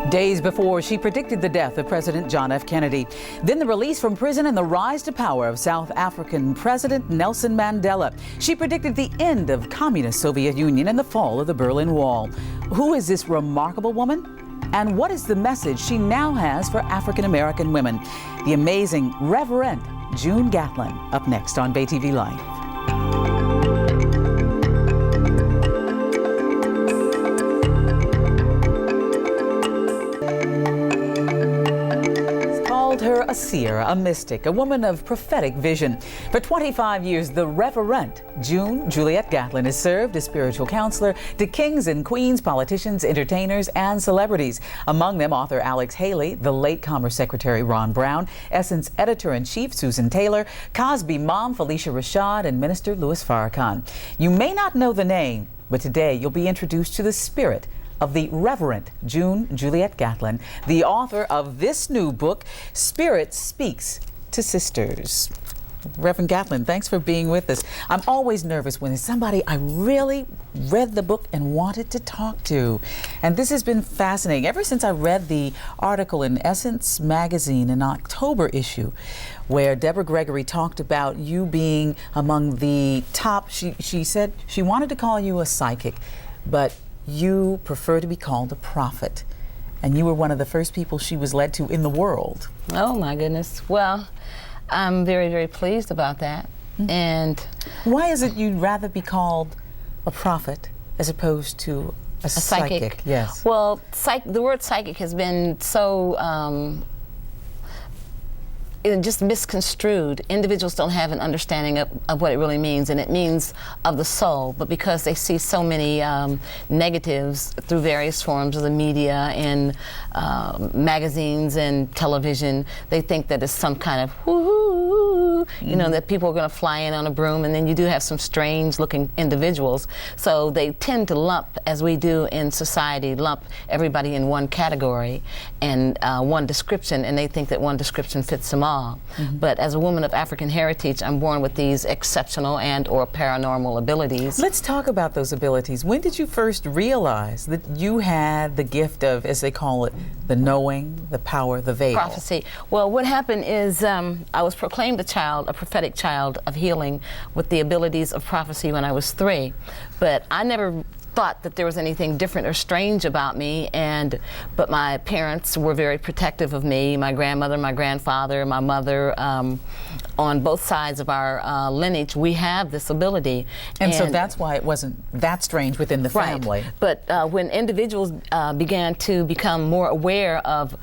Days before, she predicted the death of President John F. Kennedy. Then the release from prison and the rise to power of South African President Nelson Mandela. She predicted the end of communist Soviet Union and the fall of the Berlin Wall. Who is this remarkable woman? And what is the message she now has for African American women? The amazing Reverend June Gatlin, up next on Agape.Live. Her a seer, a mystic, a woman of prophetic vision. For 25 years, the Reverend June Juliet Gatlin has served as spiritual counselor to kings and queens, politicians, entertainers, and celebrities. Among them, author Alex Haley, the late Commerce Secretary Ron Brown, Essence Editor-in-Chief Susan Taylor, Cosby mom Felicia Rashad, and Minister Louis Farrakhan. You may not know the name, but today you'll be introduced to the spirit of the Reverend June Juliet Gatlin, the author of this new book, Spirit Speaks to Sisters. Reverend Gatlin, thanks for being with us. I'm always nervous when there's somebody I really read the book and wanted to talk to. And this has been fascinating. Ever since I read the article in Essence magazine, in October issue, where Deborah Gregory talked about you being among the top, she said she wanted to call you a psychic, but you prefer to be called a prophet, and you were one of the first people she was led to in the world. Oh my goodness. Well, I'm very, very pleased about that. Mm-hmm. And why is it you'd rather be called a prophet as opposed to a psychic? Yes. Well, the word psychic has been so just misconstrued. Individuals don't have an understanding of what it really means, and it means of the soul. But because they see so many negatives through various forms of the media and magazines and television, they think that it's some kind of woo-hoo, you know, that people are going to fly in on a broom, and then you do have some strange-looking individuals. So they tend to lump, as we do in society, lump everybody in one category and one description, and they think that one description fits them all. Mm-hmm. But as a woman of African heritage, I'm born with these exceptional and or paranormal abilities. Let's talk about those abilities. When did you first realize that you had the gift of, as they call it, the knowing, the power, the veil? Prophecy. Well, what happened is I was proclaimed a prophetic child of healing with the abilities of prophecy when I was 3. But I never thought that there was anything different or strange about me, but my parents were very protective of me. My grandmother, my grandfather, my mother, on both sides of our lineage, we have this ability. And so that's why it wasn't that strange within the family. Right. But when individuals began to become more aware of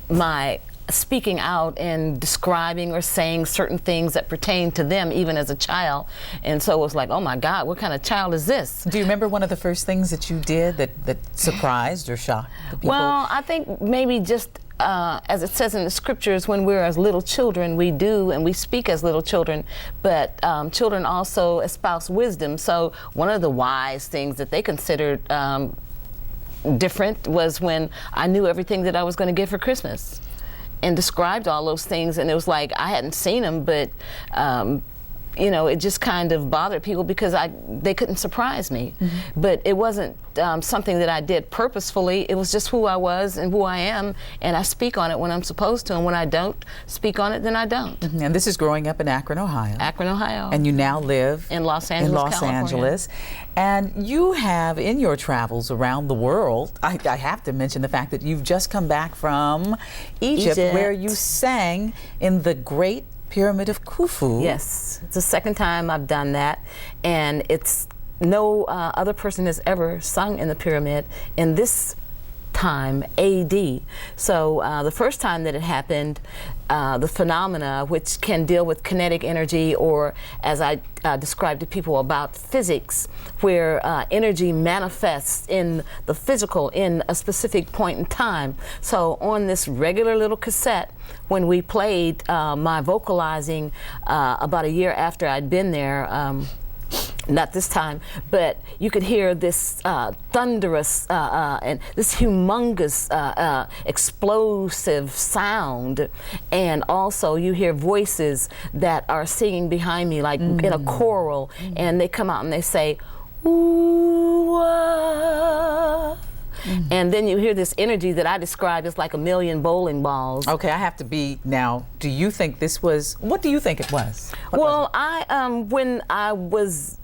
my speaking out and describing or saying certain things that pertain to them even as a child, and so it was like, oh my God, what kind of child is this? Do you remember one of the first things that you did that surprised or shocked the people? Well, I think maybe just as it says in the scriptures, when we're as little children, we do and we speak as little children, but children also espouse wisdom. So one of the wise things that they considered different was when I knew everything that I was going to get for Christmas and described all those things, and it was like I hadn't seen them, but you know, it just kind of bothered people because they couldn't surprise me. Mm-hmm. But it wasn't something that I did purposefully. It was just who I was and who I am, and I speak on it when I'm supposed to, and when I don't speak on it, then I don't. Mm-hmm. And this is growing up in Akron, Ohio. Akron, Ohio. And you now live in Los Angeles, California. And you have, in your travels around the world, I have to mention the fact that you've just come back from Egypt. Where you sang in the Great Pyramid of Khufu. Yes, it's the second time I've done that, and it's no other person has ever sung in the pyramid in this time, AD. So the first time that it happened, the phenomena which can deal with kinetic energy, or as I described to people about physics, where energy manifests in the physical in a specific point in time. So on this regular little cassette, when we played my vocalizing about a year after I'd been there, not this time, but you could hear this thunderous and this humongous explosive sound, and also you hear voices that are singing behind me like in a choral, and they come out and they say, ooh, and then you hear this energy that I describe as like a million bowling balls. Okay, I have to be now. Do you think this was? What do you think it was? Well, when I was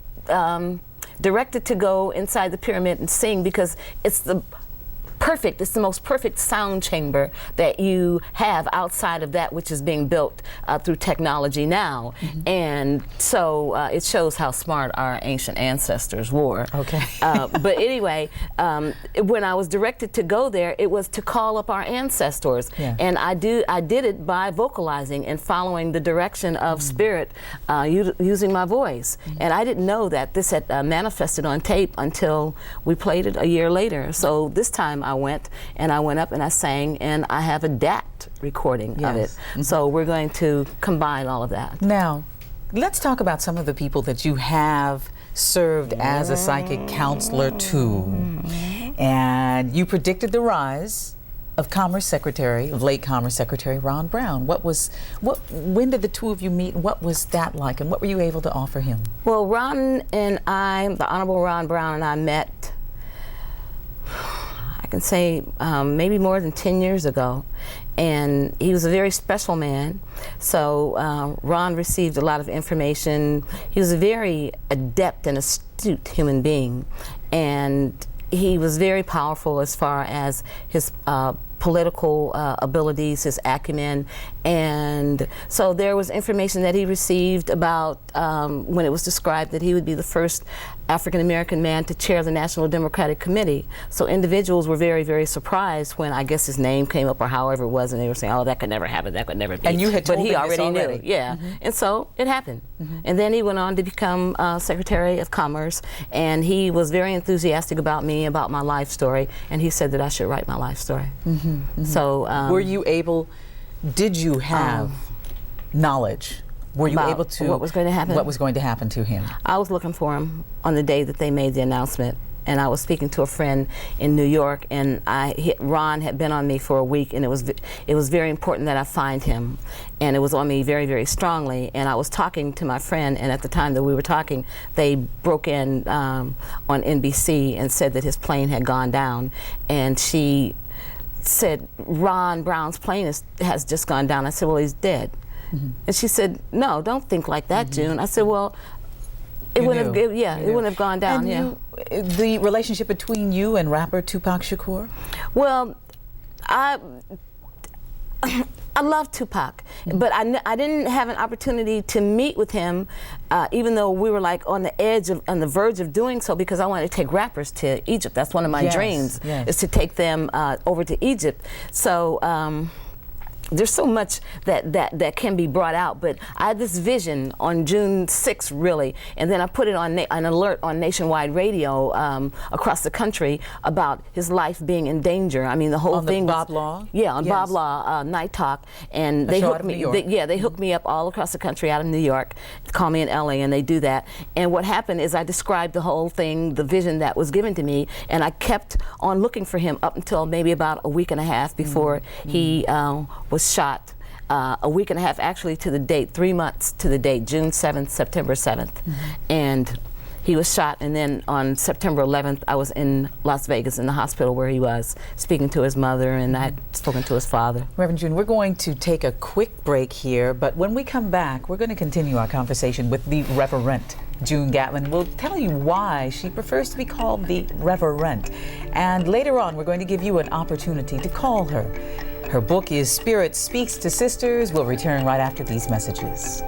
directed to go inside the pyramid and sing, because it's the most perfect sound chamber that you have outside of that which is being built through technology now. And so it shows how smart our ancient ancestors were. Okay. But anyway, when I was directed to go there, it was to call up our ancestors. Yeah. And I did it by vocalizing and following the direction of spirit, using my voice. And I didn't know that this had manifested on tape until we played it a year later. So this time I went up and I sang, and I have a DAT recording of it. So we're going to combine all of that. Now, let's talk about some of the people that you have served as a psychic counselor to. And you predicted the rise of late Commerce Secretary Ron Brown. When did the two of you meet, and what was that like, and what were you able to offer him? Well, Ron and I, the Honorable Ron Brown and I met, I can say maybe more than 10 years ago, and he was a very special man. So Ron received a lot of information. He was a very adept and astute human being, and he was very powerful as far as his political abilities, his acumen, and so there was information that he received about when it was described that he would be the first African-American man to chair the National Democratic Committee. So individuals were very, very surprised when I guess his name came up or however it was, and they were saying, oh, that could never happen, that could never be. And you had told but he him already this already. knew, yeah. And so it happened. And then he went on to become Secretary of Commerce, and he was very enthusiastic about me, about my life story, and he said that I should write my life story. So were you able, did you have knowledge? Were you able to, what was going to happen? What was going to happen to him? I was looking for him on the day that they made the announcement, and I was speaking to a friend in New York, and Ron had been on me for a week, and it was very important that I find him, and it was on me very, very strongly. And I was talking to my friend, and at the time that we were talking, they broke in on NBC and said that his plane had gone down, and she said, Ron Brown's plane has just gone down. I said, well, he's dead. And she said, no, don't think like that, June. I said, well, it wouldn't have gone down. And the relationship between you and rapper Tupac Shakur? Well, I love Tupac, but I didn't have an opportunity to meet with him, even though we were like on the verge of doing so, because I wanted to take rappers to Egypt. That's one of my dreams, is to take them over to Egypt. So there's so much that can be brought out, but I had this vision on June 6th, really, and then I put it on an alert on nationwide radio across the country about his life being in danger. I mean, the whole thing was Bob Law? Yeah, on Bob Law Night Talk, and they hooked me. They hooked me up all across the country, out of New York, call me in LA, and they do that. And what happened is I described the whole thing, the vision that was given to me, and I kept on looking for him up until maybe about a week and a half before he was shot. A week and a half actually to the date, 3 months to the date, June 7th, September 7th. And he was shot, and then on September 11th, I was in Las Vegas in the hospital where he was, speaking to his mother, and I had spoken to his father. Reverend June, we're going to take a quick break here, but when we come back, we're going to continue our conversation with the Reverend June Gatlin. We'll tell you why she prefers to be called the Reverend. And later on, we're going to give you an opportunity to call her. Her book is Spirit Speaks to Sisters. We'll return right after these messages.